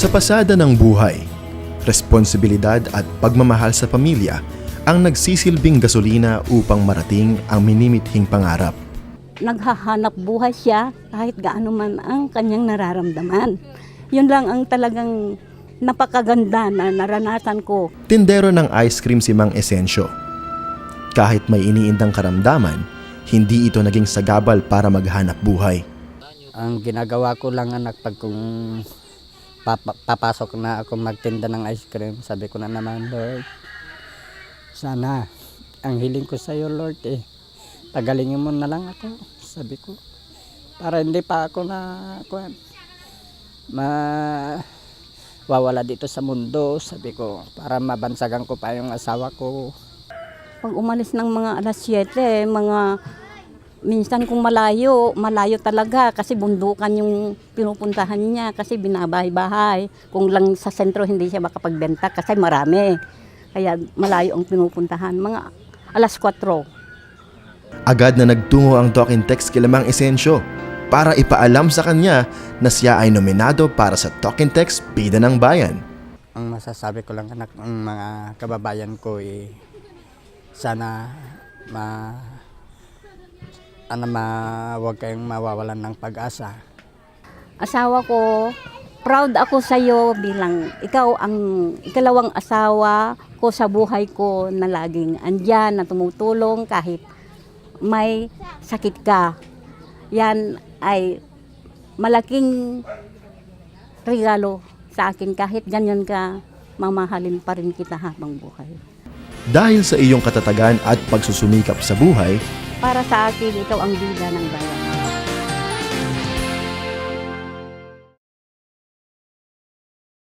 Sa pasada ng buhay, responsibilidad at pagmamahal sa pamilya ang nagsisilbing gasolina upang marating ang minimithing pangarap. Naghahanap buhay siya kahit gaano man ang kanyang nararamdaman. Yun lang ang talagang napakaganda na naranasan ko. Tindero ng ice cream si Mang Esencio. Kahit may iniindang karamdaman, hindi ito naging sagabal para maghanap buhay. Ang ginagawa ko lang anak pag kung papasok na ako magtinda ng ice cream, sabi ko na naman, Lord, sana ang hiling ko sa iyo, Lord, pagalingin mo na lang ako, sabi ko. Para hindi pa ako mawawala dito sa mundo, sabi ko, para mabansagan ko pa yung asawa ko. Pag umalis ng mga alas 7, minsan kung malayo talaga kasi bundukan yung pinupuntahan niya kasi binabahay-bahay. Kung lang sa sentro hindi siya makapagbenta kasi marami. Kaya malayo ang pinupuntahan. Mga alas 4. Agad na nagtungo ang Talk and Text kila Mang Esencio para ipaalam sa kanya na siya ay nominado para sa Talk and Text Bida ng Bayan. Ang masasabi ko lang anak ng mga kababayan ko sana huwag kayong mawawalan ng pag-asa. Asawa ko, proud ako sa iyo bilang ikaw ang ikalawang asawa ko sa buhay ko na laging andyan, na tumutulong kahit may sakit ka. Yan ay malaking regalo sa akin kahit ganyan ka, mamahalin pa rin kita habang buhay. Dahil sa iyong katatagan at pagsusumikap sa buhay, Para sa akin, ikaw ang bida ng bayan.